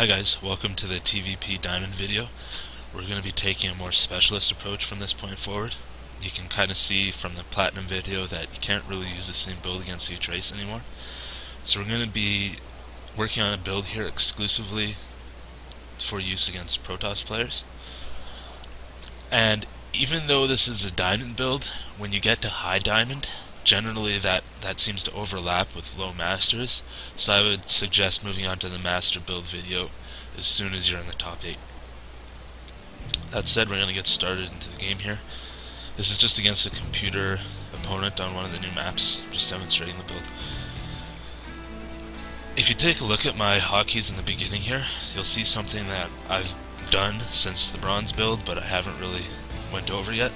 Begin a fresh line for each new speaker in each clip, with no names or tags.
Hi guys, welcome to the TvP Diamond video. We're going to be taking a more specialist approach from this point forward. You can kind of see from the Platinum video that you can't really use the same build against each race anymore. So we're going to be working on a build here exclusively for use against Protoss players. And even though this is a Diamond build, when you get to High Diamond, generally that seems to overlap with low masters, so I would suggest moving on to the master build video as soon as you're in the top 8. That said, we're going to get started into the game here. This is just against a computer opponent on one of the new maps, just demonstrating the build. If you take a look at my hotkeys in the beginning here, you'll see something that I've done since the bronze build, but I haven't really went over yet.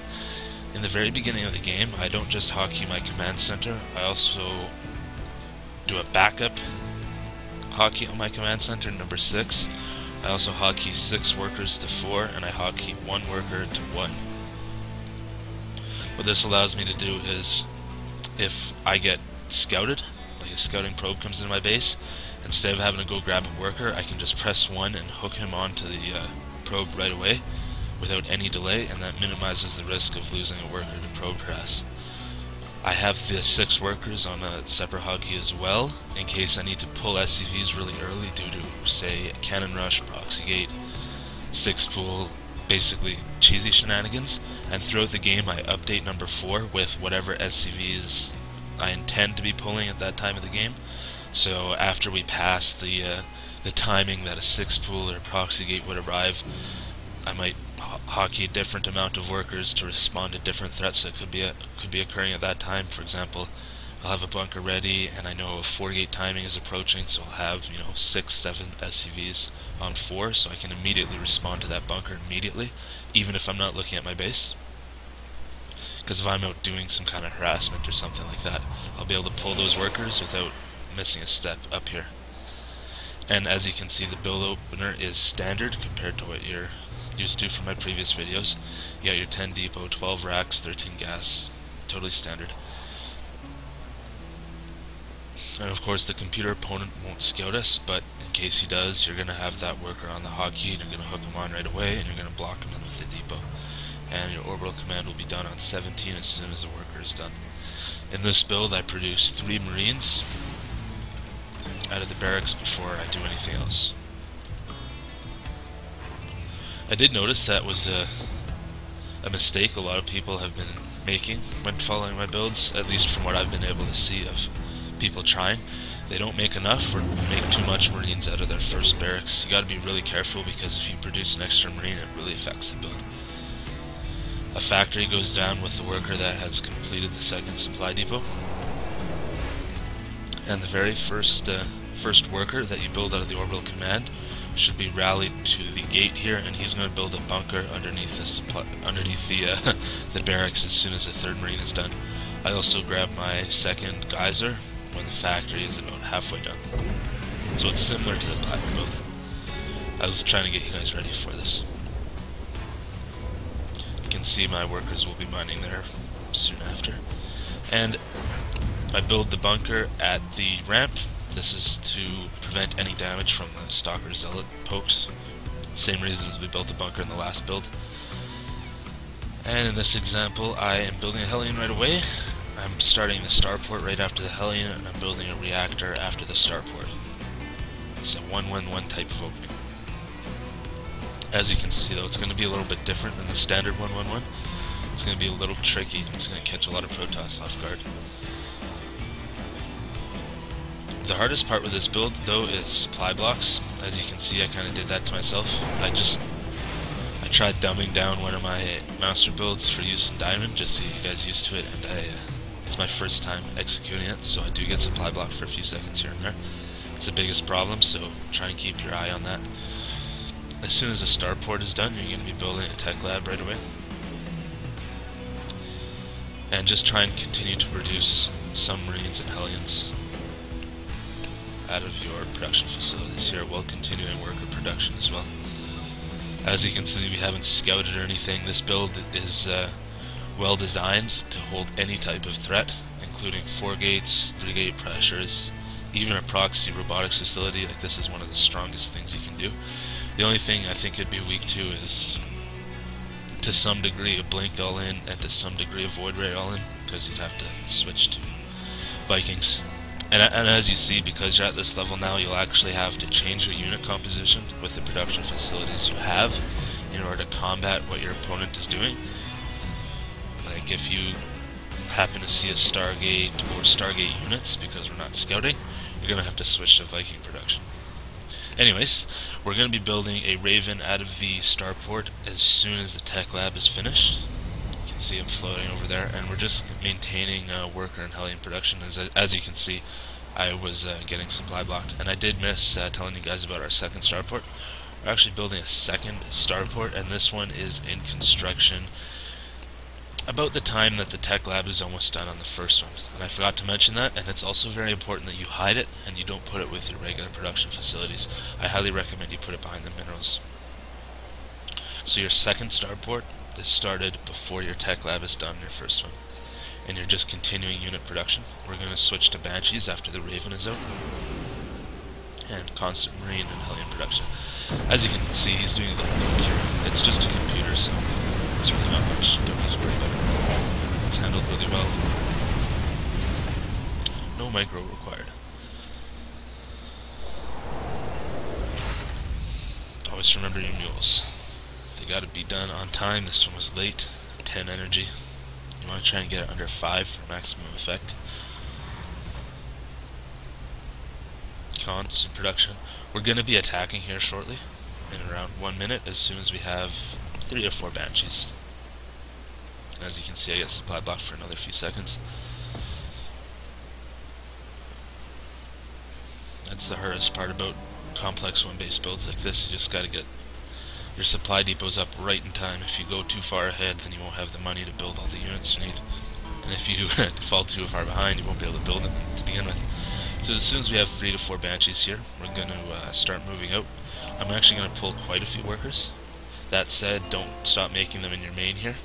In the very beginning of the game, I don't just hotkey my command center, I also do a backup hotkey on my command center, number 6. I also hotkey 6 workers to 4, and I hotkey 1 worker to 1. What this allows me to do is, if I get scouted, like a scouting probe comes into my base, instead of having to go grab a worker, I can just press 1 and hook him onto the probe right away, without any delay, and that minimizes the risk of losing a worker to probe harass. I have the 6 workers on a separate hotkey as well, in case I need to pull SCVs really early due to, say, a cannon rush, proxy gate, 6 pool, basically cheesy shenanigans, and throughout the game I update number 4 with whatever SCVs I intend to be pulling at that time of the game. So after we pass the timing that a 6 pool or proxy gate would arrive, I might hotkey a different amount of workers to respond to different threats that could be occurring at that time. For example, I'll have a bunker ready, and I know a 4-gate timing is approaching, so I'll have 6, 7 SCVs on 4, so I can immediately respond to that bunker immediately, even if I'm not looking at my base. Because if I'm out doing some kind of harassment or something like that, I'll be able to pull those workers without missing a step up here. And as you can see, the build opener is standard compared to what you're used to from my previous videos. You got your 10 depot, 12 racks, 13 gas, totally standard. And of course the computer opponent won't scout us, but in case he does, you're going to have that worker on the hotkey, and you're going to hook him on right away, and you're going to block him in with the depot. And your orbital command will be done on 17 as soon as the worker is done. In this build I produce 3 marines out of the barracks before I do anything else. I did notice that was a mistake a lot of people have been making when following my builds, at least from what I've been able to see of people trying. They don't make enough or make too much marines out of their first barracks. You gotta be really careful, because if you produce an extra marine, it really affects the build. A factory goes down with the worker that has completed the 2nd supply depot. And the very first worker that you build out of the orbital command should be rallied to the gate here, and he's going to build a bunker underneath the barracks as soon as the 3rd marine is done. I also grab my 2nd geyser when the factory is about halfway done. So it's similar to the Platinum build. I was trying to get you guys ready for this. You can see my workers will be mining there soon after. And I build the bunker at the ramp. This is to prevent any damage from the Stalker Zealot pokes. Same reason as we built the bunker in the last build. And in this example, I am building a Hellion right away. I'm starting the starport right after the Hellion, and I'm building a reactor after the starport. It's a 1-1-1 type of opening. As you can see though, it's going to be a little bit different than the standard 1-1-1. It's going to be a little tricky. It's going to catch a lot of Protoss off guard. The hardest part with this build, though, is supply blocks. As you can see, I kind of did that to myself. I tried dumbing down one of my master builds for use in Diamond, just to get you guys used to it, and it's my first time executing it, so I do get supply blocked for a few seconds here and there. It's the biggest problem, so try and keep your eye on that. As soon as the starport is done, you're going to be building a tech lab right away. And just try and continue to produce some marines and hellions out of your production facilities here, while continuing worker production as well. As you can see, we haven't scouted or anything. This build is well designed to hold any type of threat, including 4 gates, 3 gate pressures, even a proxy robotics facility, like this is one of the strongest things you can do. The only thing I think it'd be weak to is, to some degree, a blink all-in, and to some degree a void ray all-in, because you'd have to switch to Vikings. And as you see, because you're at this level now, you'll actually have to change your unit composition with the production facilities you have in order to combat what your opponent is doing. Like if you happen to see a Stargate or Stargate units, because we're not scouting, you're going to have to switch to Viking production. Anyways, we're going to be building a Raven out of the starport as soon as the tech lab is finished. You can see him floating over there, and we're just maintaining worker and Hellion production. As you can see, I was getting supply blocked, and I did miss telling you guys about our second starport. We're actually building a second starport, and this one is in construction about the time that the tech lab is almost done on the first one. And I forgot to mention that, and it's also very important that you hide it and you don't put it with your regular production facilities. I highly recommend you put it behind the minerals. So your second starport is started before your tech lab is done, your first one. And you're just continuing unit production. We're going to switch to Banshees after the Raven is out. And constant Marine and Hellion production. As you can see, he's doing a little work here. It's just a computer, so it's really not much. Don't need to worry about it. It's handled really well. No micro required. Always remember your mules. They gotta be done on time. This one was late. 10 energy. You want to try and get it under 5 for maximum effect. Constant production. We're gonna be attacking here shortly, in around 1 minute, as soon as we have 3 or 4 Banshees. And as you can see, I get supply blocked for another few seconds. That's the hardest part about complex one-base builds like this. You just gotta get your supply depots up right in time. If you go too far ahead, then you won't have the money to build all the units you need. And if you fall too far behind, you won't be able to build them to begin with. So as soon as we have 3 to 4 Banshees here, we're going to start moving out. I'm actually going to pull quite a few workers. That said, don't stop making them in your main here.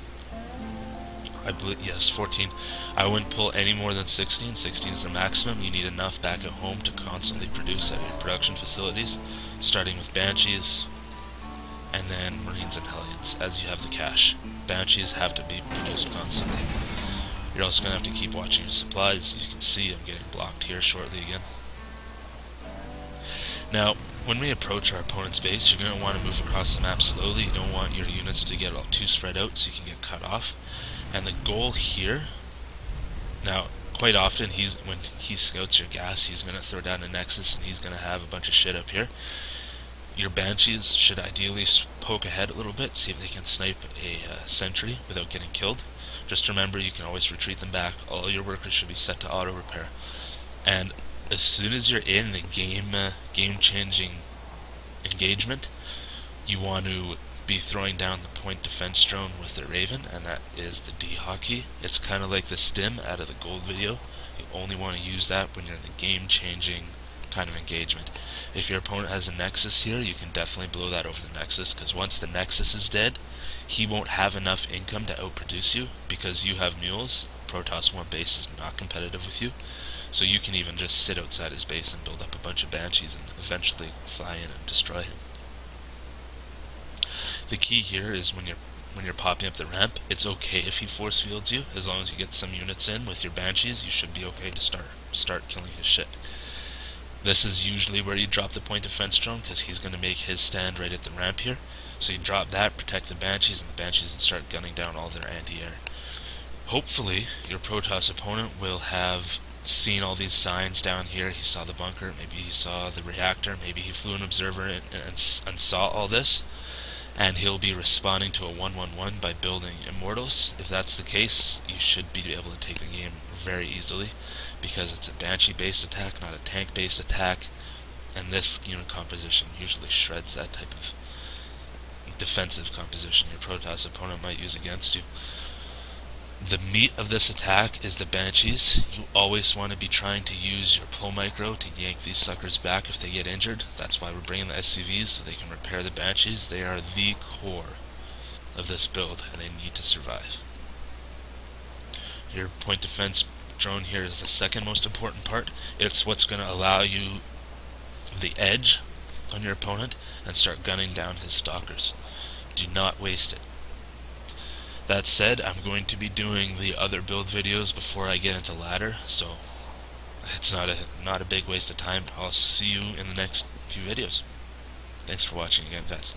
I believe, yes, 14. I wouldn't pull any more than 16. 16 is the maximum. You need enough back at home to constantly produce at your production facilities, starting with Banshees, and then Marines and Hellions, as you have the cash. Banshees have to be produced constantly. You're also going to have to keep watching your supplies. As you can see, I'm getting blocked here shortly again. Now, when we approach our opponent's base, you're going to want to move across the map slowly. You don't want your units to get all too spread out so you can get cut off. And the goal here, now, quite often, when he scouts your gas, he's going to throw down a Nexus and he's going to have a bunch of shit up here. Your Banshees should ideally poke ahead a little bit, see if they can snipe a sentry without getting killed. Just remember, you can always retreat them back. All your workers should be set to auto repair. And as soon as you're in the game-changing engagement, you want to be throwing down the point defense drone with the Raven, and that is the D hotkey. It's kind of like the stim out of the gold video. You only want to use that when you're in the game-changing kind of engagement. If your opponent has a Nexus here, you can definitely blow that over the Nexus, because once the Nexus is dead, he won't have enough income to outproduce you, because you have mules. Protoss 1 base is not competitive with you, so you can even just sit outside his base and build up a bunch of Banshees and eventually fly in and destroy him. The key here is when you're popping up the ramp, it's okay if he force fields you. As long as you get some units in with your Banshees, you should be okay to start killing his shit. This is usually where you drop the point defense drone, because he's going to make his stand right at the ramp here. So you drop that, protect the Banshees, and the Banshees will start gunning down all their anti-air. Hopefully, your Protoss opponent will have seen all these signs down here. He saw the bunker, maybe he saw the reactor, maybe he flew an observer and saw all this, and he'll be responding to a 1-1-1 by building Immortals. If that's the case, you should be able to take the game very easily, because it's a Banshee-based attack, not a tank-based attack, and this unit composition usually shreds that type of defensive composition your Protoss opponent might use against you. The meat of this attack is the Banshees. You always want to be trying to use your pull micro to yank these suckers back if they get injured. That's why we're bringing the SCVs, so they can repair the Banshees. They are the core of this build, and they need to survive. Your point defense drone here is the second most important part. It's what's going to allow you the edge on your opponent and start gunning down his stalkers. Do not waste it. That said, I'm going to be doing the other build videos before I get into ladder, so it's not a big waste of time. I'll see you in the next few videos. Thanks for watching again, guys.